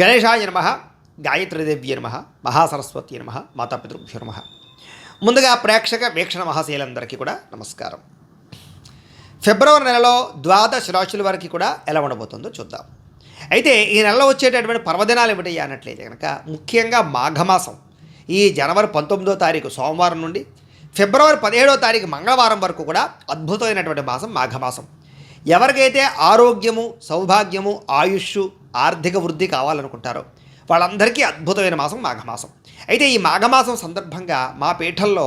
గణేశాయ నమః, గాయత్రీదేవ్యై నమః, మహాసరస్వతి నమః, మాతాపితృభ్యో నమః. ముందుగా ప్రేక్షక వీక్షణ మహాశీలందరికీ కూడా నమస్కారం. ఫిబ్రవరి నెలలో ద్వాదశ రాశుల వారికి కూడా ఎలా ఉండబోతుందో చూద్దాం. అయితే ఈ నెలలో వచ్చేటటువంటి పర్వదినాలు ఏమిటి అన్నట్లయితే కనుక ముఖ్యంగా మాఘమాసం ఈ జనవరి 19వ తారీఖు సోమవారం నుండి ఫిబ్రవరి 17వ తారీఖు మంగళవారం వరకు కూడా అద్భుతమైనటువంటి మాసం మాఘమాసం. ఎవరికైతే ఆరోగ్యము, సౌభాగ్యము, ఆయుష్, ఆర్థిక వృద్ధి కావాలనుకుంటారో వాళ్ళందరికీ అద్భుతమైన మాసం మాఘమాసం. అయితే ఈ మాఘమాసం సందర్భంగా మా పీఠంలో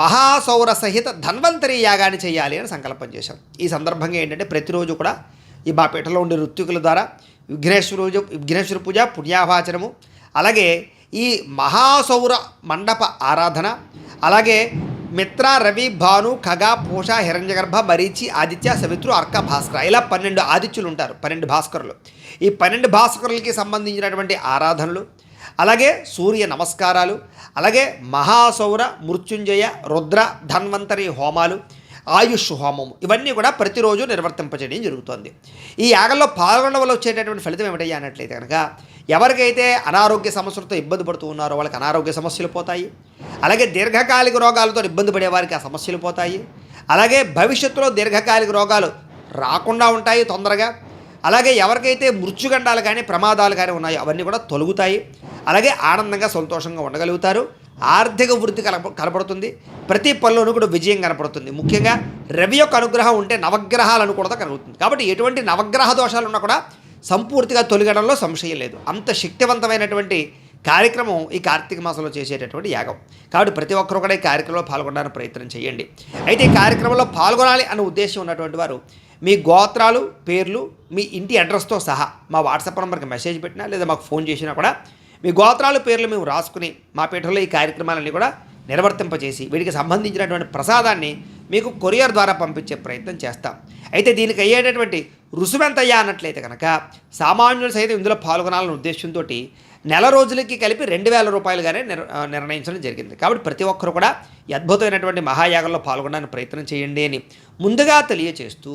మహాసౌర సహిత ధన్వంతరి యాగాన్ని చేయాలి అని సంకల్పం చేశాం. ఈ సందర్భంగా ఏంటంటే ప్రతిరోజు కూడా ఈ మా పీఠంలో ఉండే ఋత్వికుల ద్వారా విఘ్నేశ్వర పూజ, పుణ్యాభాచనము, అలాగే ఈ మహాసౌర మండప ఆరాధన, అలాగే మిత్ర, రవి, భాను, ఖగ, పూష, హిరణ్యగర్భ, మరీచి, ఆదిత్య, సవిత్రు, అర్క, భాస్కర, ఇలా 12 ఆదిత్యులు ఉంటారు, 12 భాస్కరులు. ఈ 12 భాస్కరులకి సంబంధించినటువంటి ఆరాధనలు, అలాగే సూర్య నమస్కారాలు, అలాగే మహాసౌర, మృత్యుంజయ, రుద్ర, ధన్వంతరి హోమాలు, ఆయుష్ హోమము, ఇవన్నీ కూడా ప్రతిరోజు నిర్వర్తింపచేయడం జరుగుతుంది. ఈ యాగంలో పాల్గొనడం వల్ల వచ్చేటటువంటి ఫలితం ఏమిటయ్యా అన్నట్లయితే కనుక ఎవరికైతే అనారోగ్య సమస్యలతో ఇబ్బంది పడుతూ ఉన్నారో వాళ్ళకి అనారోగ్య సమస్యలు పోతాయి. అలాగే దీర్ఘకాలిక రోగాలతో ఇబ్బంది పడే వారికి ఆ సమస్యలు పోతాయి. అలాగే భవిష్యత్తులో దీర్ఘకాలిక రోగాలు రాకుండా ఉంటాయి తొందరగా. అలాగే ఎవరికైతే మృత్యుగండాలు కానీ ప్రమాదాలు కానీ ఉన్నాయో అవన్నీ కూడా తొలగుతాయి. అలాగే ఆనందంగా సంతోషంగా ఉండగలుగుతారు. ఆర్థిక వృద్ధి కనపడుతుంది. ప్రతి పనిలోనూ కూడా విజయం కనపడుతుంది. ముఖ్యంగా రవి యొక్క అనుగ్రహం ఉంటే నవగ్రహాల అనుకూలత కలుగుతుంది. కాబట్టి ఎటువంటి నవగ్రహ దోషాలు ఉన్నా కూడా సంపూర్తిగా తొలగడంలో సంశయం లేదు. అంత శక్తివంతమైనటువంటి కార్యక్రమం ఈ కార్తీక మాసంలో చేసేటటువంటి యాగం. కాబట్టి ప్రతి ఒక్కరూ కూడా ఈ కార్యక్రమంలో పాల్గొనడానికి ప్రయత్నం చేయండి. అయితే ఈ కార్యక్రమంలో పాల్గొనాలి అనే ఉద్దేశం ఉన్నటువంటి వారు మీ గోత్రాలు, పేర్లు, మీ ఇంటి అడ్రస్తో సహా మా వాట్సాప్ నెంబర్కి మెసేజ్ పెట్టినా లేదా మాకు ఫోన్ చేసినా కూడా మీ గోత్రాలు, పేర్లు మేము రాసుకుని మా పీఠంలో ఈ కార్యక్రమాలన్నీ కూడా నిర్వర్తింపజేసి వీటికి సంబంధించినటువంటి ప్రసాదాన్ని మీకు కొరియర్ ద్వారా పంపించే ప్రయత్నం చేస్తాం. అయితే దీనికి అయ్యేటటువంటి రుసుమెంతయ్యా అన్నట్లయితే కనుక సామాన్యులు సైతం ఇందులో పాల్గొనాలనే ఉద్దేశంతో నెల రోజులకి కలిపి 2000 రూపాయలుగానే నిర్ణయించడం జరిగింది. కాబట్టి ప్రతి ఒక్కరు కూడా ఈ అద్భుతమైనటువంటి మహాయాగంలో పాల్గొనడానికి ప్రయత్నం చేయండి అని ముందుగా తెలియచేస్తూ,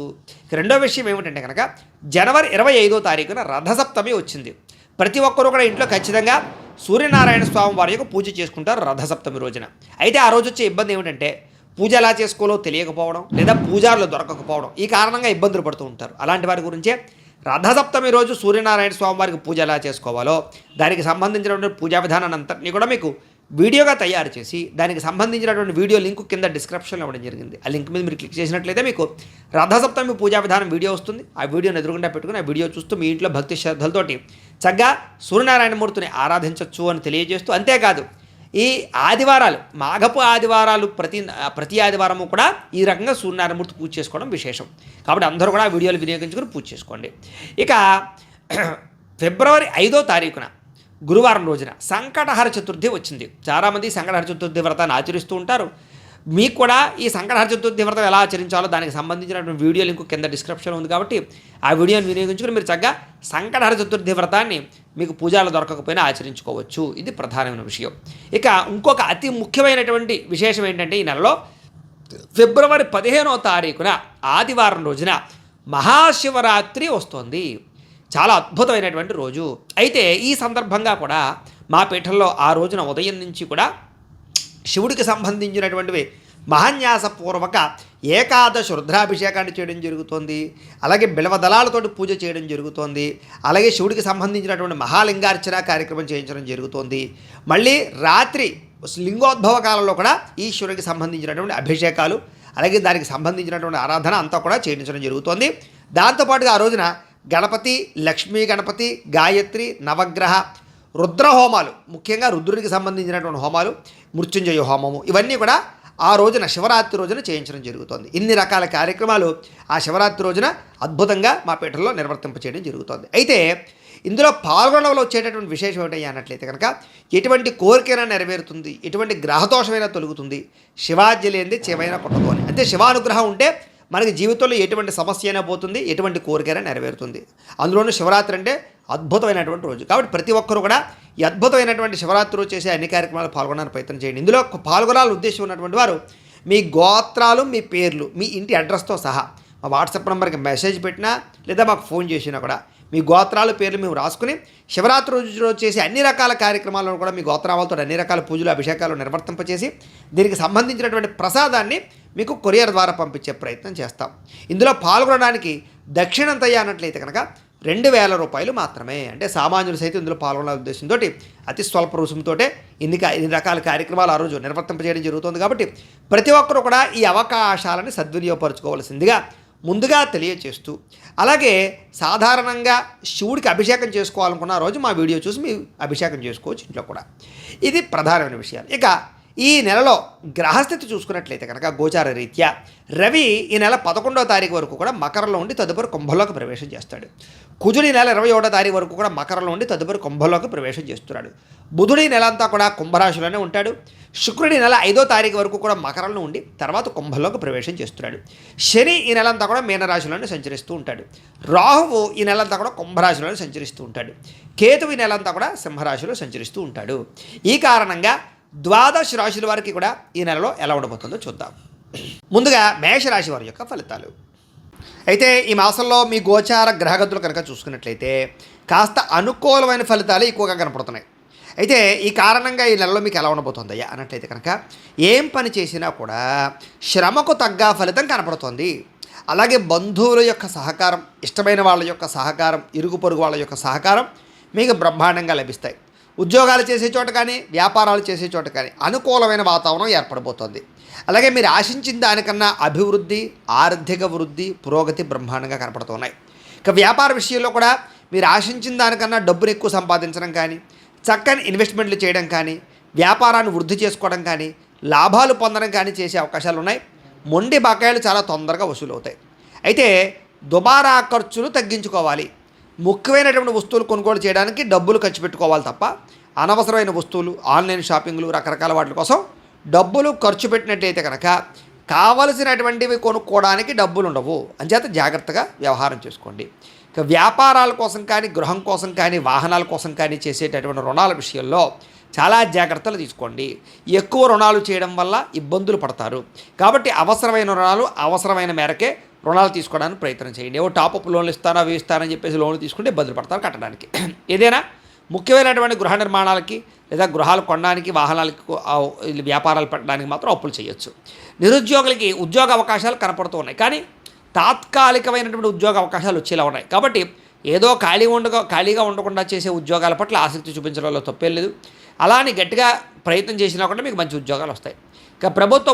రెండో విషయం ఏమిటంటే కనుక జనవరి 25వ తారీఖున రథసప్తమి వచ్చింది. ప్రతి ఒక్కరూ కూడా ఇంట్లో ఖచ్చితంగా సూర్యనారాయణ స్వామి వారి యొక్క పూజ చేసుకుంటారు రథసప్తమి రోజున. అయితే ఆ రోజు వచ్చే ఇబ్బంది ఏమిటంటే పూజ ఎలా చేసుకోవాలో తెలియకపోవడం లేదా పూజారులు దొరకకపోవడం, ఈ కారణంగా ఇబ్బందులు పడుతూ ఉంటారు. అలాంటి వారి గురించే రథసప్తమి రోజు సూర్యనారాయణ స్వామి వారికి పూజ ఎలా చేసుకోవాలో దానికి సంబంధించినటువంటి పూజా విధానాన్ని అంతటినీ కూడా మీకు వీడియోగా తయారు చేసి దానికి సంబంధించినటువంటి వీడియో లింక్ కింద డిస్క్రిప్షన్లో ఇవ్వడం జరిగింది. ఆ లింక్ మీద మీరు క్లిక్ చేసినట్లయితే మీకు రథసప్తమి పూజా విధానం వీడియో వస్తుంది. ఆ వీడియోని ఎదురుగుండా పెట్టుకుని ఆ వీడియో చూస్తూ మీ ఇంట్లో భక్తి శ్రద్ధలతోటి చక్కగా సూర్యనారాయణమూర్తిని ఆరాధించవచ్చు అని తెలియజేస్తూ, అంతేకాదు ఈ ఆదివారాలు, మాఘపు ఆదివారాలు ప్రతి ఆదివారము కూడా ఈ రకంగా సూర్యనారాయణమూర్తి పూజ చేసుకోవడం విశేషం. కాబట్టి అందరూ కూడా వీడియోలు వినియోగించుకుని పూజ చేసుకోండి. ఇక ఫిబ్రవరి 5వ తారీఖున గురువారం రోజున సంకటహర చతుర్థి వచ్చింది. చాలామంది సంకటహర చతుర్థి వ్రతాన్ని ఆచరిస్తూ ఉంటారు. మీకు కూడా ఈ సంకటహర చతుర్థి వ్రతం ఎలా ఆచరించాలో దానికి సంబంధించినటువంటి వీడియో లింక్ కింద డిస్క్రిప్షన్లో ఉంది. కాబట్టి ఆ వీడియోని వినియోగించుకుని మీరు చక్కగా సంకటహర చతుర్థి వ్రతాన్ని మీకు పూజలు దొరకకపోయినా ఆచరించుకోవచ్చు. ఇది ప్రధానమైన విషయం. ఇక ఇంకొక అతి ముఖ్యమైనటువంటి విశేషం ఏంటంటే ఈ నెలలో ఫిబ్రవరి 15వ తారీఖున ఆదివారం రోజున మహాశివరాత్రి వస్తుంది. చాలా అద్భుతమైనటువంటి రోజు. అయితే ఈ సందర్భంగా కూడా మా పీఠంలో ఆ రోజున ఉదయం నుంచి కూడా శివుడికి సంబంధించినటువంటివి మహాన్యాసపూర్వక ఏకాదశ రుద్రాభిషేకాన్ని చేయడం జరుగుతోంది. అలాగే బిల్వదళాలతోటి పూజ చేయడం జరుగుతోంది. అలాగే శివుడికి సంబంధించినటువంటి మహాలింగార్చన కార్యక్రమం చేయించడం జరుగుతోంది. మళ్ళీ రాత్రి లింగోద్భవ కాలంలో కూడా ఈశ్వరుడికి సంబంధించినటువంటి అభిషేకాలు, అలాగే దానికి సంబంధించినటువంటి ఆరాధన అంతా కూడా చేయించడం జరుగుతోంది. దాంతోపాటుగా ఆ రోజున గణపతి, లక్ష్మీ గణపతి, గాయత్రి, నవగ్రహ, రుద్ర హోమాలు, ముఖ్యంగా రుద్రుడికి సంబంధించినటువంటి హోమాలు, మృత్యుంజయ హోమము, ఇవన్నీ కూడా ఆ రోజున శివరాత్రి రోజున చేయించడం జరుగుతుంది. ఇన్ని రకాల కార్యక్రమాలు ఆ శివరాత్రి రోజున అద్భుతంగా మా పీఠంలో నిర్వర్తింపచేయడం జరుగుతుంది. అయితే ఇందులో పాల్గొనడంలో వచ్చేటటువంటి విశేషం ఏమిటయ్యా అన్నట్లయితే కనుక ఎటువంటి కోరికైనా నెరవేరుతుంది, ఎటువంటి గ్రహదోషమైనా తొలుగుతుంది, శివాజ్ఞ లేనిది చేమైనా పుట్టదు అని. అంటే శివానుగ్రహం ఉంటే మనకి జీవితంలో ఎటువంటి సమస్య అయినా పోతుంది, ఎటువంటి కోరికైనా నెరవేరుతుంది. అందులోనూ శివరాత్రి అంటే అద్భుతమైనటువంటి రోజు. కాబట్టి ప్రతి ఒక్కరూ కూడా ఈ అద్భుతమైనటువంటి శివరాత్రి రోజు చేసే అన్ని కార్యక్రమాలు పాల్గొనడానికి ప్రయత్నం చేయండి. ఇందులో పాల్గొనాలని ఉద్దేశం ఉన్నటువంటి వారు మీ గోత్రాలు, మీ పేర్లు, మీ ఇంటి అడ్రస్తో సహా మా వాట్సాప్ నెంబర్కి మెసేజ్ పెట్టినా లేదా మాకు ఫోన్ చేసినా కూడా మీ గోత్రాలు పేర్లు మేము రాసుకుని శివరాత్రి రోజు చేసే అన్ని రకాల కార్యక్రమాలను కూడా మీ గోత్రాలతో అన్ని రకాల పూజలు అభిషేకాలు నిర్వర్తింపచేసి దీనికి సంబంధించినటువంటి ప్రసాదాన్ని మీకు కొరియర్ ద్వారా పంపించే ప్రయత్నం చేస్తాం. ఇందులో పాల్గొనడానికి దక్షిణంతయ్య అన్నట్లయితే కనుక 2,000 రూపాయలు మాత్రమే. అంటే సామాన్యులు సైతం ఇందులో పాల్గొనాలనే ఉద్దేశంతో అతి స్వల్ప రుసుముతో ఇన్ని రకాల కార్యక్రమాలు ఆ రోజు నిర్వర్తింపజేయడం జరుగుతుంది. కాబట్టి ప్రతి ఒక్కరు కూడా ఈ అవకాశాలను సద్వినియోగపరచుకోవాల్సిందిగా ముందుగా తెలియచేస్తూ, అలాగే సాధారణంగా శివుడికి అభిషేకం చేసుకోవాలనుకున్న రోజు మా వీడియో చూసి మీ అభిషేకం చేసుకోవచ్చు ఇంట్లో కూడా. ఇది ప్రధానమైన విషయాలు. ఇక ఈ నెలలో గ్రహస్థితి చూసుకున్నట్లయితే కనుక గోచార రీత్యా రవి ఈ నెల 11వ తారీఖు వరకు కూడా మకరంలో ఉండి తదుపరి కుంభంలోకి ప్రవేశం చేస్తాడు. కుజుడి నెల 21వ తారీఖు వరకు కూడా మకరంలో ఉండి తదుపరి కుంభంలోకి ప్రవేశం చేస్తున్నాడు. బుధుడి నెల అంతా కూడా కుంభరాశిలోనే ఉంటాడు. శుక్రుడి నెల 5వ తారీఖు వరకు కూడా మకరంలో ఉండి తర్వాత కుంభంలోకి ప్రవేశం చేస్తున్నాడు. శని ఈ నెలంతా కూడా మీనరాశిలోనే సంచరిస్తూ ఉంటాడు. రాహువు ఈ నెలంతా కూడా కుంభరాశిలోనే సంచరిస్తూ ఉంటాడు. కేతువు ఈ నెలంతా కూడా సింహరాశిలో సంచరిస్తూ ఉంటాడు. ఈ కారణంగా 12 రాశుల వారికి కూడా ఈ నెలలో ఎలా ఉండబోతుందో చూద్దాం. ముందుగా మేషరాశి వారి యొక్క ఫలితాలు. అయితే ఈ మాసంలో మీ గోచార గ్రహగతులు కనుక చూసుకున్నట్లయితే కాస్త అనుకూలమైన ఫలితాలు ఎక్కువగా కనపడుతున్నాయి. అయితే ఈ కారణంగా ఈ నెలలో మీకు ఎలా ఉండబోతుందయ్యా అన్నట్లయితే కనుక ఏం పని చేసినా కూడా శ్రమకు తగ్గ ఫలితం కనపడుతుంది. అలాగే బంధువుల యొక్క సహకారం, ఇష్టమైన వాళ్ళ యొక్క సహకారం, ఇరుగు పొరుగు వాళ్ళ యొక్క సహకారం మీకు బ్రహ్మాండంగా లభిస్తాయి. ఉద్యోగాలు చేసే చోట కానీ వ్యాపారాలు చేసే చోట కానీ అనుకూలమైన వాతావరణం ఏర్పడబోతోంది. అలాగే మీరు ఆశించిన దానికన్నా అభివృద్ధి, ఆర్థిక వృద్ధి, పురోగతి బ్రహ్మాండంగా కనపడుతున్నాయి. ఇక వ్యాపార విషయంలో కూడా మీరు ఆశించిన దానికన్నా డబ్బును ఎక్కువ సంపాదించడం కానీ, చక్కని ఇన్వెస్ట్మెంట్లు చేయడం కానీ, వ్యాపారాన్ని వృద్ధి చేసుకోవడం కానీ, లాభాలు పొందడం కానీ చేసే అవకాశాలు ఉన్నాయి. మొండి బకాయిలు చాలా తొందరగా వసూలవుతాయి. అయితే దుబారా ఖర్చులు తగ్గించుకోవాలి. ముఖ్యమైనటువంటి వస్తువులు కొనుగోలు చేయడానికి డబ్బులు ఖర్చు పెట్టుకోవాలి తప్ప అనవసరమైన వస్తువులు, ఆన్లైన్ షాపింగ్లు, రకరకాల వాటి కోసం డబ్బులు ఖర్చు పెట్టినట్టయితే కనుక కావలసినటువంటివి కొనుక్కోవడానికి డబ్బులు ఉండవు. అంచేత జాగ్రత్తగా వ్యవహారం చేసుకోండి. ఇక వ్యాపారాల కోసం కానీ, గృహం కోసం కానీ, వాహనాల కోసం కానీ చేసేటటువంటి రుణాల విషయంలో చాలా జాగ్రత్తలు తీసుకోండి. ఎక్కువ రుణాలు చేయడం వల్ల ఇబ్బందులు పడతారు. కాబట్టి అవసరమైన రుణాలు అవసరమైన మేరకే రుణాలు తీసుకోవడానికి ప్రయత్నం చేయండి. ఏవో టాపప్ లోన్లు ఇస్తాను అవి ఇస్తానని చెప్పేసి లోన్లు తీసుకుంటే ఇబ్బందులు పడతారు కట్టడానికి. ఏదైనా ముఖ్యమైనటువంటి గృహ నిర్మాణాలకి లేదా గృహాలు కొనడానికి, వాహనాలకి, వ్యాపారాలు పెట్టడానికి మాత్రం అప్పులు చేయొచ్చు. నిరుద్యోగులకి ఉద్యోగ అవకాశాలు కనపడుతూ ఉన్నాయి. కానీ తాత్కాలికమైనటువంటి ఉద్యోగ అవకాశాలు వచ్చేలా ఉన్నాయి. కాబట్టి ఏదో ఖాళీగా ఉండకుండా చేసే ఉద్యోగాల పట్ల ఆసక్తి చూపించడంలో తప్పేం లేదు. అలా అని గట్టిగా ప్రయత్నం చేసినా కూడా మీకు మంచి ఉద్యోగాలు వస్తాయి. ఇక ప్రభుత్వ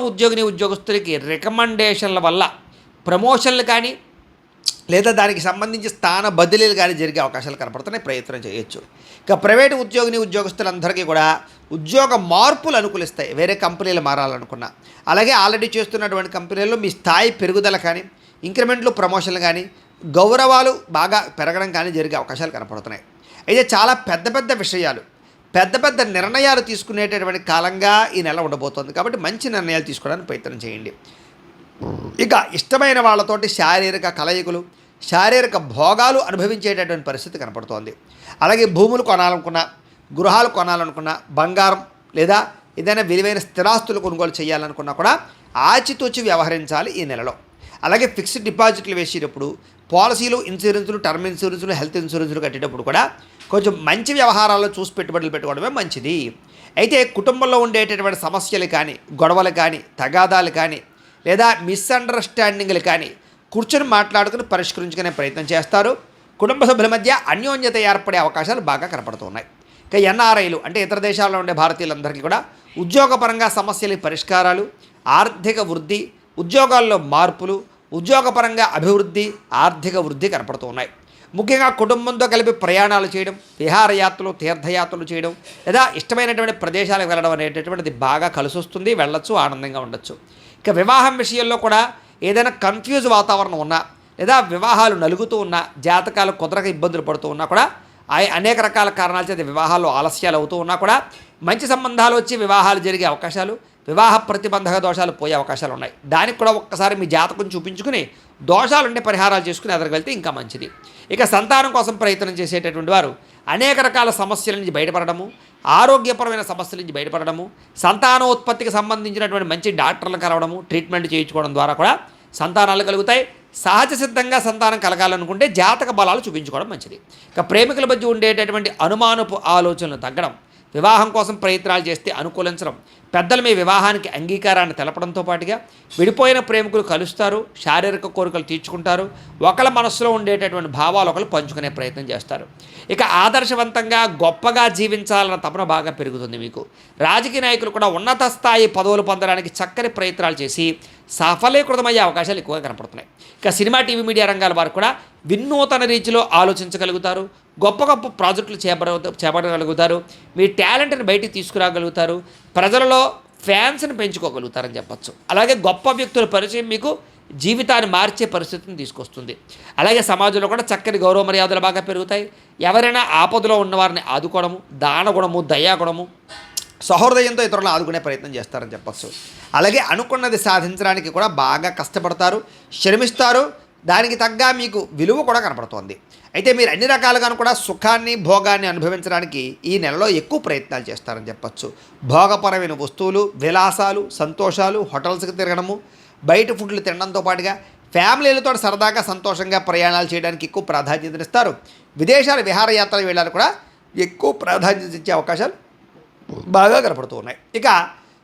ఉద్యోగస్తులకి రికమెండేషన్ల వల్ల ప్రమోషన్లు కానీ లేదా దానికి సంబంధించి స్థాన బదిలీలు కానీ జరిగే అవకాశాలు కనపడుతున్నాయి. ప్రయత్నం చేయొచ్చు. ఇక ప్రైవేటు ఉద్యోగులందరికీ కూడా ఉద్యోగ మార్పులు అనుకూలిస్తాయి. వేరే కంపెనీలు మారాలనుకున్నా, అలాగే ఆల్రెడీ చేస్తున్నటువంటి కంపెనీల్లో మీ స్థాయి పెరుగుదల కానీ, ఇంక్రిమెంట్లు, ప్రమోషన్లు కానీ, గౌరవాలు బాగా పెరగడం కానీ జరిగే అవకాశాలు కనపడుతున్నాయి. అయితే చాలా పెద్ద విషయాలు, పెద్ద నిర్ణయాలు తీసుకునేటటువంటి కాలంగా ఈ నెల ఉండబోతోంది. కాబట్టి మంచి నిర్ణయాలు తీసుకోవడానికి ప్రయత్నం చేయండి. ఇక ఇష్టమైన వాళ్ళతోటి శారీరక కలయికలు, శారీరక భోగాలు అనుభవించేటటువంటి పరిస్థితి కనపడుతోంది. అలాగే భూములు కొనాలనుకున్నా, గృహాలు కొనాలనుకున్నా, బంగారం లేదా ఏదైనా విలువైన స్థిరాస్తులు కొనుగోలు చేయాలనుకున్నా కూడా ఆచితూచి వ్యవహరించాలి ఈ నెలలో. అలాగే ఫిక్స్డ్ డిపాజిట్లు వేసేటప్పుడు, పాలసీలు, ఇన్సూరెన్సులు, టర్మ్ ఇన్సూరెన్సులు, హెల్త్ ఇన్సూరెన్సులు కట్టేటప్పుడు కూడా కొంచెం మంచి వ్యవహారాల్లో చూసి పెట్టుబడులు పెట్టుకోవడమే మంచిది. అయితే కుటుంబంలో ఉండేటటువంటి సమస్యలు కానీ, గొడవలు కానీ, తగాదాలు కానీ లేదా మిస్అండర్స్టాండింగ్లు కానీ కూర్చొని మాట్లాడుకుని పరిష్కరించుకునే ప్రయత్నం చేస్తారు. కుటుంబ సభ్యుల మధ్య అన్యోన్యత ఏర్పడే అవకాశాలు బాగా కనపడుతున్నాయి. ఇక ఎన్ఆర్ఐలు అంటే ఇతర దేశాల్లో ఉండే భారతీయులందరికీ కూడా ఉద్యోగపరంగా సమస్యల పరిష్కారాలు, ఆర్థిక వృద్ధి, ఉద్యోగాల్లో మార్పులు, ఉద్యోగపరంగా అభివృద్ధి, ఆర్థిక వృద్ధి కనపడుతూ ఉన్నాయి. ముఖ్యంగా కుటుంబంతో కలిపి ప్రయాణాలు చేయడం, విహారయాత్రలు, తీర్థయాత్రలు చేయడం లేదా ఇష్టమైనటువంటి ప్రదేశాలకు వెళ్ళడం అనేటటువంటిది బాగా కలిసి వస్తుంది. వెళ్ళొచ్చు, ఆనందంగా ఉండొచ్చు. ఇక వివాహం విషయంలో కూడా ఏదైనా కన్ఫ్యూజ్ వాతావరణం ఉన్నా లేదా వివాహాలు నలుగుతూ ఉన్నా, జాతకాలు కుదరక ఇబ్బందులు పడుతూ ఉన్నా కూడా, అనేక రకాల కారణాల చేత వివాహాల్లో ఆలస్యాలు అవుతూ ఉన్నా కూడా మంచి సంబంధాలు వచ్చి వివాహాలు జరిగే అవకాశాలు, వివాహ ప్రతిబంధక దోషాలు పోయే అవకాశాలు ఉన్నాయి. దానికి కూడా ఒక్కసారి మీ జాతకం చూపించుకుని దోషాలుండే పరిహారాలు చేసుకుని ఎదురు వెళ్తే ఇంకా మంచిది. ఇక సంతానం కోసం ప్రయత్నం చేసేటటువంటి వారు అనేక రకాల సమస్యల నుంచి బయటపడడము, ఆరోగ్యపరమైన సమస్యల నుంచి బయటపడడము, సంతానోత్పత్తికి సంబంధించినటువంటి మంచి డాక్టర్లు కలవడము, ట్రీట్మెంట్ చేయించుకోవడం ద్వారా కూడా సంతానాలు కలుగుతాయి. సహజ సిద్ధంగా సంతానం కలగాలనుకుంటే జాతక బలాలు చూపించుకోవడం మంచిది. ఇక ప్రేమికుల మధ్య ఉండేటటువంటి అనుమానపు ఆలోచనలు తగ్గడం, వివాహం కోసం ప్రయత్నాలు చేస్తే అనుకూలించడం, పెద్దలు మీ వివాహానికి అంగీకారాన్ని తెలపడంతో పాటుగా విడిపోయిన ప్రేమికులు కలుస్తారు, శారీరక కోరికలు తీర్చుకుంటారు, ఒకళ్ళ మనస్సులో ఉండేటటువంటి భావాలు ఒకళ్ళు పంచుకునే ప్రయత్నం చేస్తారు. ఇక ఆదర్శవంతంగా గొప్పగా జీవించాలన్న తపన బాగా పెరుగుతుంది మీకు. రాజకీయ నాయకులు కూడా ఉన్నత స్థాయి పదవులు పొందడానికి చక్కని ప్రయత్నాలు చేసి సఫలీకృతమయ్యే అవకాశాలు ఎక్కువగా కనపడుతున్నాయి. ఇక సినిమా, టీవీ, మీడియా రంగాల వారు కూడా వినూతన రీతిలో ఆలోచించగలుగుతారు, గొప్ప గొప్ప ప్రాజెక్టులు చేపట్టగలుగుతారు, మీ టాలెంట్ని బయటికి తీసుకురాగలుగుతారు, ప్రజలలో ఫ్యాన్స్ని పెంచుకోగలుగుతారని చెప్పచ్చు. అలాగే గొప్ప వ్యక్తుల పరిచయం మీకు జీవితాన్ని మార్చే పరిస్థితిని తీసుకొస్తుంది. అలాగే సమాజంలో కూడా చక్కని గౌరవ మర్యాదలు బాగా పెరుగుతాయి. ఎవరైనా ఆపదలో ఉన్నవారిని ఆదుకోవడము, దానగుణము, దయాగుణము, సహృదయంతో ఇతరులను ఆదుకునే ప్రయత్నం చేస్తారని చెప్పచ్చు. అలాగే అనుకున్నది సాధించడానికి కూడా బాగా కష్టపడతారు, శ్రమిస్తారు, దానికి తగ్గ మీకు విలువ కూడా కనపడుతోంది. అయితే మీరు అన్ని రకాలుగాను కూడా సుఖాన్ని, భోగాన్ని అనుభవించడానికి ఈ నెలలో ఎక్కువ ప్రయత్నాలు చేస్తారని చెప్పచ్చు. భోగపరమైన వస్తువులు, విలాసాలు, సంతోషాలు, హోటల్స్కి తిరగడము, బయట ఫుడ్లు తినడంతో పాటుగా ఫ్యామిలీలతో సరదాగా సంతోషంగా ప్రయాణాలు చేయడానికి ఎక్కువ ప్రాధాన్యతనిస్తారు. విదేశాల విహారయాత్రలు వెళ్ళడానికి కూడా ఎక్కువ ప్రాధాన్యత ఇచ్చే అవకాశాలు బాగా కనపడుతూ ఉన్నాయి. ఇక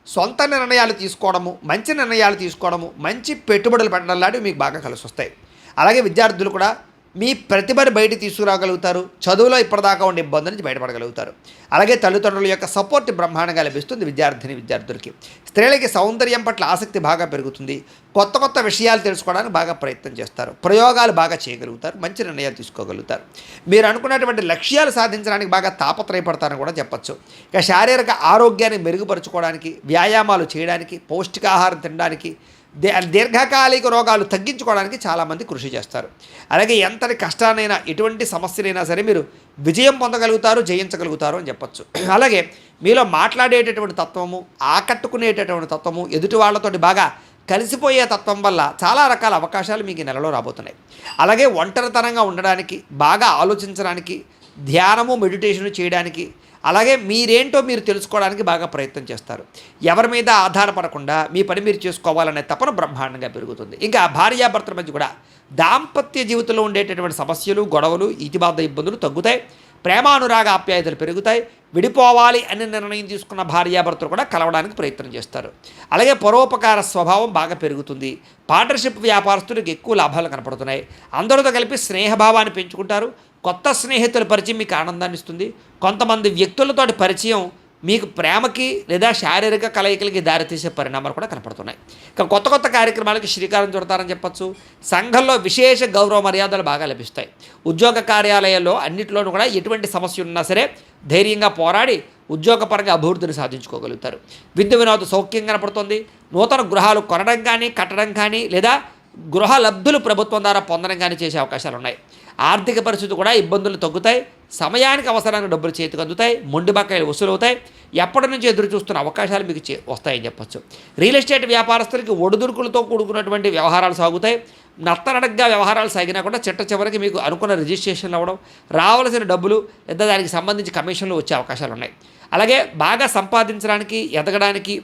సొంత నిర్ణయాలు తీసుకోవడము, మంచి నిర్ణయాలు తీసుకోవడము, మంచి పెట్టుబడులు పెట్టడం లాంటివి మీకు బాగా కలిసి వస్తాయి. అలాగే విద్యార్థులు కూడా మీ ప్రతిభను బయటికి తీసుకురాగలుగుతారు, చదువులో ఇప్పటిదాకా ఉండే ఇబ్బంది నుంచి బయటపడగలుగుతారు. అలాగే తల్లిదండ్రుల యొక్క సపోర్ట్ బ్రహ్మాండంగా లభిస్తుంది విద్యార్థులకి. స్త్రీలకి సౌందర్యం పట్ల ఆసక్తి బాగా పెరుగుతుంది, కొత్త కొత్త విషయాలు తెలుసుకోవడానికి బాగా ప్రయత్నం చేస్తారు, ప్రయోగాలు బాగా చేయగలుగుతారు, మంచి నిర్ణయాలు తీసుకోగలుగుతారు. మీరు అనుకున్నటువంటి లక్ష్యాలు సాధించడానికి బాగా తాపత్రయపడతారని కూడా చెప్పచ్చు. ఇక శారీరక ఆరోగ్యాన్ని మెరుగుపరుచుకోవడానికి, వ్యాయామాలు చేయడానికి, పౌష్టికాహారం తినడానికి, దీర్ఘకాలిక రోగాలు తగ్గించుకోవడానికి చాలామంది కృషి చేస్తారు. అలాగే ఎంతటి కష్టానైనా, ఎటువంటి సమస్యనైనా సరే మీరు విజయం పొందగలుగుతారు, జయించగలుగుతారు అని చెప్పచ్చు. అలాగే మీలో మాట్లాడేటటువంటి తత్వము, ఆకట్టుకునేటటువంటి తత్వము, ఎదుటి వాళ్ళతోటి బాగా కలిసిపోయే తత్వం వల్ల చాలా రకాల అవకాశాలు మీకు ఈ నెలలో రాబోతున్నాయి. అలాగే ఒంటరితనంగా ఉండడానికి, బాగా ఆలోచించడానికి, ధ్యానము, మెడిటేషన్ చేయడానికి, అలాగే మీరేంటో మీరు తెలుసుకోవడానికి బాగా ప్రయత్నం చేస్తారు. ఎవరి మీద ఆధారపడకుండా మీ పని మీరు చేసుకోవాలనే తపన బ్రహ్మాండంగా పెరుగుతుంది. ఇంకా భార్యాభర్తల మధ్య కూడా దాంపత్య జీవితంలో ఉండేటటువంటి సమస్యలు, గొడవలు, ఇతిబాధ ఇబ్బందులు తగ్గుతాయి. ప్రేమానురాగ ఆప్యాయతలు పెరుగుతాయి. విడిపోవాలి అనే నిర్ణయం తీసుకున్న భార్యాభర్తలు కూడా కలవడానికి ప్రయత్నం చేస్తారు. అలాగే పరోపకార స్వభావం బాగా పెరుగుతుంది. పార్ట్నర్షిప్ వ్యాపారస్తులకు ఎక్కువ లాభాలు కనపడుతున్నాయి. అందరితో కలిపి స్నేహభావాన్ని పెంచుకుంటారు. కొత్త స్నేహితుల పరిచయం మీకు ఆనందాన్ని ఇస్తుంది. కొంతమంది వ్యక్తులతో పరిచయం మీకు ప్రేమకి లేదా శారీరక కలయికలకి దారితీసే పరిణామాలు కూడా కనపడుతున్నాయి. ఇక కొత్త కొత్త కార్యక్రమాలకి శ్రీకారం చుడతారని చెప్పచ్చు. సంఘంలో విశేష గౌరవ మర్యాదలు బాగా లభిస్తాయి. ఉద్యోగ కార్యాలయాల్లో అన్నింటిలోనూ కూడా ఎటువంటి సమస్య ఉన్నా సరే ధైర్యంగా పోరాడి ఉద్యోగపరంగా అభివృద్ధిని సాధించుకోగలుగుతారు. విద్య వినోద సౌఖ్యం కనపడుతుంది. నూతన గృహాలు కొనడం కానీ, కట్టడం కానీ, లేదా గృహ లబ్ధులు ప్రభుత్వం ద్వారా పొందడం కానీ చేసే అవకాశాలు ఉన్నాయి. ఆర్థిక పరిస్థితి కూడా ఇబ్బందులు తగ్గుతాయి. సమయానికి అవసరానికి డబ్బులు చేతికి అందుతాయి. మొండి బకాయిలు వసూలవుతాయి. ఎప్పటి నుంచి ఎదురు చూస్తున్న అవకాశాలు మీకు వస్తాయని చెప్పచ్చు. రియల్ ఎస్టేట్ వ్యాపారస్తులకి ఒడిదుడుకులతో కూడుకున్నటువంటి వ్యవహారాలు సాగుతాయి. నత్తనడగ్గా వ్యవహారాలు సాగినా కూడా చిట్ట చివరికి మీకు అనుకున్న రిజిస్ట్రేషన్లు అవ్వడం, రావాల్సిన డబ్బులు లేదా దానికి సంబంధించి కమిషన్లు వచ్చే అవకాశాలు ఉన్నాయి. అలాగే బాగా సంపాదించడానికి, ఎదగడానికి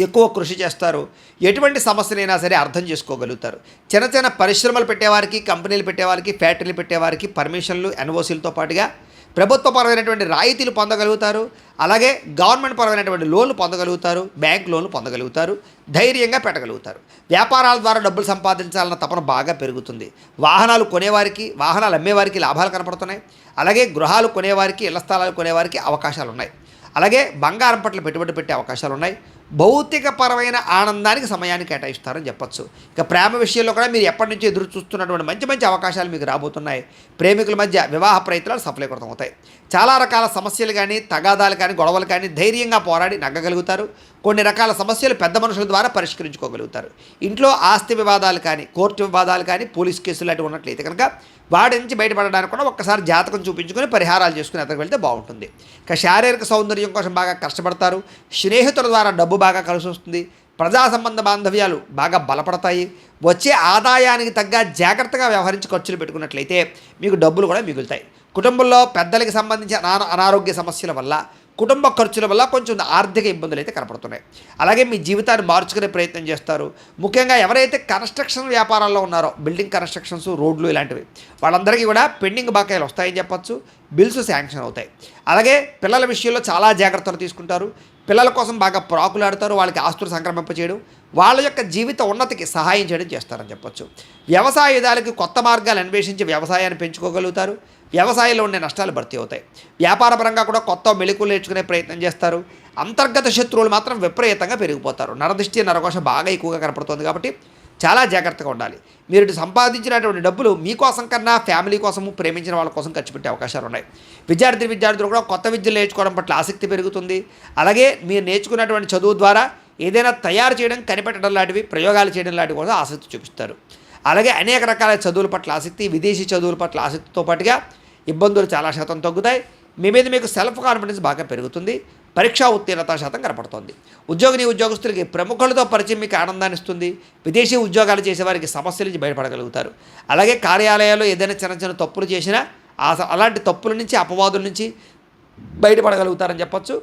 ఎక్కువ కృషి చేస్తారు. ఎటువంటి సమస్యలైనా సరే అర్థం చేసుకోగలుగుతారు. చిన్న చిన్న పరిశ్రమలు పెట్టేవారికి, కంపెనీలు పెట్టేవారికి, ఫ్యాక్టరీలు పెట్టేవారికి పర్మిషన్లు, ఎన్ఓసీలతో పాటుగా ప్రభుత్వపరమైనటువంటి రాయితీలు పొందగలుగుతారు. అలాగే గవర్నమెంట్ పరమైనటువంటి లోన్లు పొందగలుగుతారు, బ్యాంక్ లోన్లు పొందగలుగుతారు, ధైర్యంగా పెట్టగలుగుతారు. వ్యాపారాల ద్వారా డబ్బులు సంపాదించాలన్న తపన బాగా పెరుగుతుంది. వాహనాలు కొనేవారికి, వాహనాలు అమ్మేవారికి లాభాలు కనపడుతున్నాయి. అలాగే గృహాలు కొనేవారికి, ఇళ్ల స్థలాలు కొనేవారికి అవకాశాలు ఉన్నాయి. అలాగే బంగారం పట్ల పెట్టుబడి పెట్టే అవకాశాలు ఉన్నాయి. భౌతికపరమైన ఆనందానికి సమయాన్ని కేటాయిస్తారని చెప్పచ్చు. ఇక ప్రేమ విషయంలో కూడా మీరు ఎప్పటి నుంచి ఎదురు చూస్తున్నటువంటి మంచి మంచి అవకాశాలు మీకు రాబోతున్నాయి. ప్రేమికుల మధ్య వివాహ ప్రయత్నాలు సఫలీకృతం అవుతాయి. చాలా రకాల సమస్యలు కానీ, తగాదాలు కానీ, గొడవలు కానీ ధైర్యంగా పోరాడి నగ్గగలుగుతారు. కొన్ని రకాల సమస్యలు పెద్ద మనుషుల ద్వారా పరిష్కరించుకోగలుగుతారు. ఇంట్లో ఆస్తి వివాదాలు కానీ, కోర్టు వివాదాలు కానీ, పోలీస్ కేసులు లాంటివి ఉన్నట్లయితే కనుక వాటి నుంచి బయటపడడానికి కూడా ఒక్కసారి జాతకం చూపించుకొని పరిహారాలు చేసుకుని ఎదురు వెళ్తే బాగుంటుంది. ఇక శారీరక సౌందర్యం కోసం బాగా కష్టపడతారు. స్నేహితుల ద్వారా డబ్బు బాగా కలిసి వస్తుంది. ప్రజా సంబంధ బాంధవ్యాలు బాగా బలపడతాయి. వచ్చే ఆదాయానికి తగ్గ జాగ్రత్తగా వ్యవహరించి ఖర్చులు పెట్టుకున్నట్లయితే మీకు డబ్బులు కూడా మిగులుతాయి. కుటుంబంలో పెద్దలకి సంబంధించిన అనారోగ్య సమస్యల వల్ల కుటుంబ ఖర్చుల వల్ల కొంచెం ఆర్థిక ఇబ్బందులు అయితే కనపడుతున్నాయి. అలాగే మీ జీవితాన్ని మార్చుకునే ప్రయత్నం చేస్తారు. ముఖ్యంగా ఎవరైతే కన్స్ట్రక్షన్ వ్యాపారాల్లో ఉన్నారో, బిల్డింగ్ కన్స్ట్రక్షన్స్, రోడ్లు ఇలాంటివి, వాళ్ళందరికీ కూడా పెండింగ్ బకాయిలు వస్తాయని చెప్పొచ్చు. బిల్స్ శాంక్షన్ అవుతాయి. అలాగే పిల్లల విషయంలో చాలా జాగ్రత్తలు తీసుకుంటారు. పిల్లల కోసం బాగా ప్రాకులాడతారు. వాళ్ళకి ఆస్తులు సంక్రమింపచేయడం, వాళ్ళ యొక్క జీవిత ఉన్నతికి సహాయం చేయడం చేస్తారని చెప్పొచ్చు. వ్యవసాయదారులకు కొత్త మార్గాలు అన్వేషించి వ్యవసాయాన్ని పెంచుకోగలుగుతారు. వ్యవసాయంలో ఉండే నష్టాలు భర్తీ అవుతాయి. వ్యాపారపరంగా కూడా కొత్త మెళుకువలు నేర్చుకునే ప్రయత్నం చేస్తారు. అంతర్గత శత్రువులు మాత్రం విపరీతంగా పెరిగిపోతారు. నరదిష్టి, నరఘోష బాగా ఎక్కువగా కనపడుతుంది కాబట్టి చాలా జాగ్రత్తగా ఉండాలి. మీరు ఇటు సంపాదించినటువంటి డబ్బులు మీకోసం కన్నా ఫ్యామిలీ కోసము, ప్రేమించిన వాళ్ళ కోసం ఖర్చు పెట్టే అవకాశాలు ఉన్నాయి. విద్యార్థులు కూడా కొత్త విద్యలు నేర్చుకోవడం పట్ల ఆసక్తి పెరుగుతుంది. అలాగే మీరు నేర్చుకున్నటువంటి చదువు ద్వారా ఏదైనా తయారు చేయడం, కనిపెట్టడం లాంటివి, ప్రయోగాలు చేయడం లాంటివి కూడా ఆసక్తి చూపిస్తారు. అలాగే అనేక రకాల చదువుల పట్ల ఆసక్తి, విదేశీ చదువుల పట్ల ఆసక్తితో పాటుగా ఇబ్బందులు చాలా శాతం తగ్గుతాయి. మీ మీద మీకు సెల్ఫ్ కాన్ఫిడెన్స్ బాగా పెరుగుతుంది. పరీక్షా ఉత్తీర్ణత శాతం కనపడుతుంది. ఉద్యోగస్తులకి ప్రముఖులతో పరిచయం మీకు ఆనందాన్ని ఇస్తుంది. విదేశీ ఉద్యోగాలు చేసేవారికి సమస్యల నుంచి బయటపడగలుగుతారు. అలాగే కార్యాలయాల్లో ఏదైనా చిన్న చిన్న తప్పులు చేసినా అలాంటి తప్పుల నుంచి, అపవాదుల నుంచి బయటపడగలుగుతారని చెప్పొచ్చు.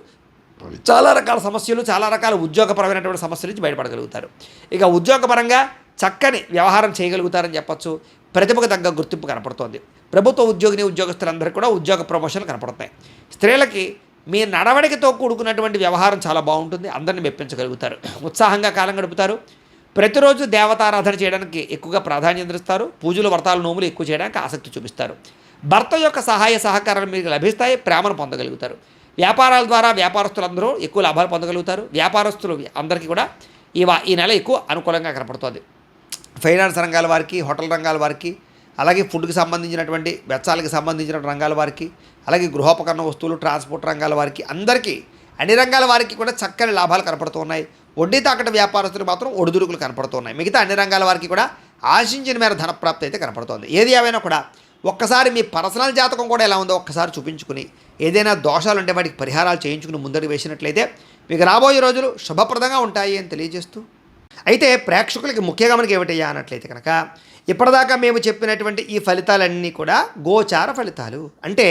చాలా రకాల సమస్యలు, చాలా రకాల ఉద్యోగపరమైనటువంటి సమస్యల నుంచి బయటపడగలుగుతారు. ఇక ఉద్యోగపరంగా చక్కని వ్యవహారం చేయగలుగుతారని చెప్పొచ్చు. ప్రతిభకు తగ్గ గుర్తింపు కనపడుతోంది. ప్రభుత్వ ఉద్యోగస్తులందరికీ కూడా ఉద్యోగ ప్రమోషన్లు కనపడుతున్నాయి. స్త్రీలకి మీ నడవడికతో కూడుకున్నటువంటి వ్యవహారం చాలా బాగుంటుంది. అందరిని మెప్పించగలుగుతారు. ఉత్సాహంగా కాలం గడుపుతారు. ప్రతిరోజు దేవతారాధన చేయడానికి ఎక్కువగా ప్రాధాన్యత ఇస్తారు. పూజలు, వ్రతాలు, నోములు ఎక్కువ చేయడానికి ఆసక్తి చూపిస్తారు. భర్త యొక్క సహాయ సహకారాలు మీకు లభిస్తాయి. ప్రేమను పొందగలుగుతారు. వ్యాపారాల ద్వారా వ్యాపారస్తులందరూ ఎక్కువ లాభాలు పొందగలుగుతారు. వ్యాపారస్తులు అందరికీ కూడా ఈ నెల ఎక్కువ అనుకూలంగా కనపడుతుంది. ఫైనాన్స్ రంగాల వారికి, హోటల్ రంగాల వారికి, అలాగే ఫుడ్కి సంబంధించినటువంటి వెచ్చాలకు సంబంధించిన రంగాల వారికి, అలాగే గృహోపకరణ వస్తువులు, ట్రాన్స్పోర్ట్ రంగాల వారికి, అందరికీ అన్ని రంగాల వారికి కూడా చక్కని లాభాలు కనపడుతూ ఉన్నాయి. వడ్డీ తాకట వ్యాపారస్తులు మాత్రం ఒడిదుడుకులు కనపడుతున్నాయి. మిగతా అన్ని రంగాల వారికి కూడా ఆశించిన మేర ధనప్రాప్తి అయితే కనపడుతోంది. ఏది ఏమైనా కూడా ఒక్కసారి మీ పర్సనల్ జాతకం కూడా ఎలా ఉందో ఒక్కసారి చూపించుకుని, ఏదైనా దోషాలు ఉంటే వాటికి పరిహారాలు చేయించుకుని ముందడుగు వేసినట్లయితే మీకు రాబోయే రోజులు శుభప్రదంగా ఉంటాయి అని తెలియజేస్తూ, అయితే ప్రేక్షకులకి ముఖ్యంగా మనకి ఏమిటయ్యా అన్నట్లయితే కనుక, ఇప్పటిదాకా మేము చెప్పినటువంటి ఈ ఫలితాలన్నీ కూడా గోచార ఫలితాలు. అంటే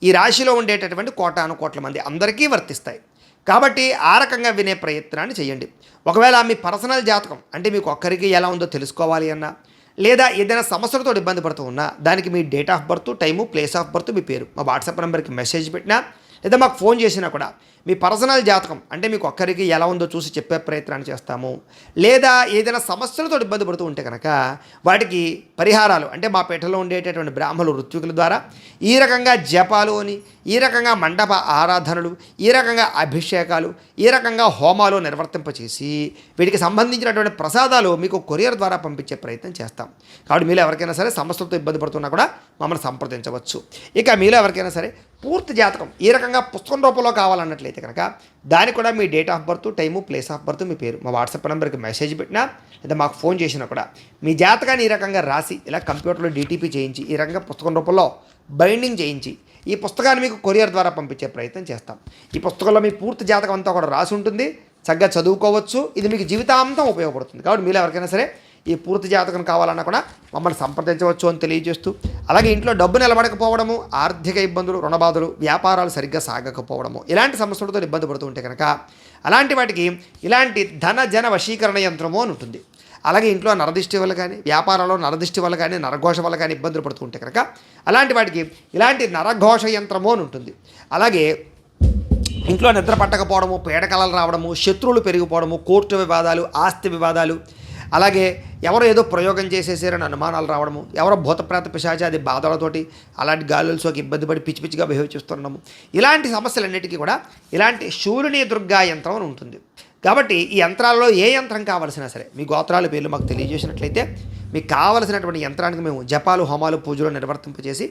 ఈ రాశిలో ఉండేటటువంటి కోటాను కోట్ల మంది అందరికీ వర్తిస్తాయి. కాబట్టి ఆ రకంగా వినే ప్రయత్నాన్ని చేయండి. ఒకవేళ మీ పర్సనల్ జాతకం అంటే మీకు ఒక్కరికి ఎలా ఉందో తెలుసుకోవాలి అన్నా, లేదా ఏదైనా సమస్యలతో ఇబ్బంది పడుతూ ఉన్నా, దానికి మీ date of birth, time, place of birth, మీ పేరు మా వాట్సాప్ నెంబర్కి మెసేజ్ పెట్టినా, లేదా మాకు ఫోన్ చేసినా కూడా మీ పర్సనల్ జాతకం అంటే మీకు ఒక్కరికి ఎలా ఉందో చూసి చెప్పే ప్రయత్నాన్ని చేస్తాము. లేదా ఏదైనా సమస్యలతో ఇబ్బంది పడుతూ ఉంటే కనుక వాటికి పరిహారాలు అంటే మా పీఠలో ఉండేటటువంటి బ్రాహ్మణులు, ఋత్వికుల ద్వారా ఈ రకంగా జపాలు అని, ఈ రకంగా మండప ఆరాధనలు, ఈ రకంగా అభిషేకాలు, ఈ రకంగా హోమాలు నిర్వర్తింపచేసి వీటికి సంబంధించినటువంటి ప్రసాదాలు మీకు కొరియర్ ద్వారా పంపించే ప్రయత్నం చేస్తాం. కాబట్టి మీలో ఎవరికైనా సరే సమస్యలతో ఇబ్బంది పడుతున్నా కూడా మమ్మల్ని సంప్రదించవచ్చు. ఇక మీలో ఎవరికైనా సరే పూర్తి జాతకం ఈ రకంగా పుస్తకం రూపంలో కావాలన్నట్లయితే కనుక దానికి కూడా మీ date of birth, time, place of birth, మీ పేరు మా వాట్సాప్ నెంబర్కి మెసేజ్ పెట్టినా, లేదా మాకు ఫోన్ చేసినా కూడా మీ జాతకాన్ని ఈ రకంగా రాసి ఇలా కంప్యూటర్లో DTP చేయించి ఈ రకంగా పుస్తకం రూపంలో బైండింగ్ చేయించి ఈ పుస్తకాన్ని మీకు కొరియర్ ద్వారా పంపించే ప్రయత్నం చేస్తాం. ఈ పుస్తకంలో మీ పూర్తి జాతకం అంతా కూడా రాసి ఉంటుంది. చక్కగా చదువుకోవచ్చు. ఇది మీకు జీవితాంతం ఉపయోగపడుతుంది. కాబట్టి మీరు ఎవరికైనా సరే ఈ పూర్తి జాతకం కావాలన్నా కూడా మమ్మల్ని సంప్రదించవచ్చు అని తెలియజేస్తూ, అలాగే ఇంట్లో డబ్బు నిలబడకపోవడము, ఆర్థిక ఇబ్బందులు, రుణబాధలు, వ్యాపారాలు సరిగ్గా సాగకపోవడము, ఇలాంటి సమస్యలతో ఇబ్బంది పడుతూ ఉంటే కనుక అలాంటి వాటికి ఇలాంటి జన వశీకరణ యంత్రము అని ఉంటుంది. అలాగే ఇంట్లో నరదిష్టి వల్ల కానీ, వ్యాపారంలో నరదిష్టి వల్ల కానీ, నరఘోష వల్ల కానీ ఇబ్బందులు పడుతూ ఉంటే కనుక అలాంటి వాటికి ఇలాంటి నరఘోష యంత్రము అని ఉంటుంది. అలాగే ఇంట్లో నిద్ర పట్టకపోవడము, పీడకలలు రావడము, శత్రువులు పెరిగిపోవడము, కోర్టు వివాదాలు, ఆస్తి వివాదాలు, అలాగే ఎవరో ఏదో ప్రయోగం చేసేసారని అనుమానాలు రావడము, ఎవరో భూతప్రేత పిశాచాది బాధలతోటి అలాంటి గాలులు సోకి ఇబ్బంది పడి పిచ్చి పిచ్చిగా బిహేవ్ చేస్తున్నాము, ఇలాంటి సమస్యలన్నిటికీ కూడా ఇలాంటి శూలిని దుర్గా యంత్రం అని ఉంటుంది. కాబట్టి ఈ యంత్రాల్లో ఏ యంత్రం కావాల్సినా సరే మీ గోత్రాల పేర్లు మాకు తెలియజేసినట్లయితే మీకు కావలసినటువంటి యంత్రానికి మేము జపాలు, హోమాలు, పూజలు నిర్వర్తింపజేసి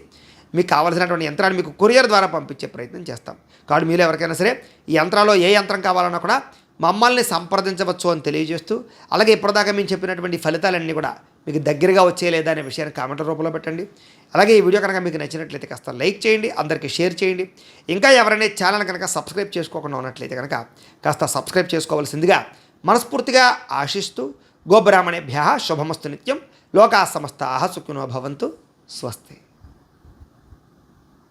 మీకు కావాల్సినటువంటి యంత్రాన్ని మీకు కొరియర్ ద్వారా పంపించే ప్రయత్నం చేస్తాం. కాబట్టి మీరు ఎవరికైనా సరే ఈ యంత్రాల్లో ఏ యంత్రం కావాలన్నా కూడా మమ్మల్ని సంప్రదించవచ్చు అని తెలియజేస్తూ, అలాగే ఇప్పటిదాకా మేము చెప్పినటువంటి ఫలితాలన్నీ కూడా మీకు దగ్గరగా వచ్చే లేదా అనే విషయాన్ని కామెంట్ రూపంలో పెట్టండి. అలాగే ఈ వీడియో కనుక మీకు నచ్చినట్లయితే కాస్త లైక్ చేయండి, అందరికీ షేర్ చేయండి. ఇంకా ఎవరైనా ఛానల్ కనుక సబ్స్క్రైబ్ చేసుకోకుండా ఉన్నట్లయితే కనుక కాస్త సబ్స్క్రైబ్ చేసుకోవాల్సిందిగా మనస్ఫూర్తిగా ఆశిస్తూ, గోబ్రాహ్మణేభ్యః శుభమస్తు నిత్యం, లోకా సమస్తాః సుఖినో భవంతు, స్వస్తి.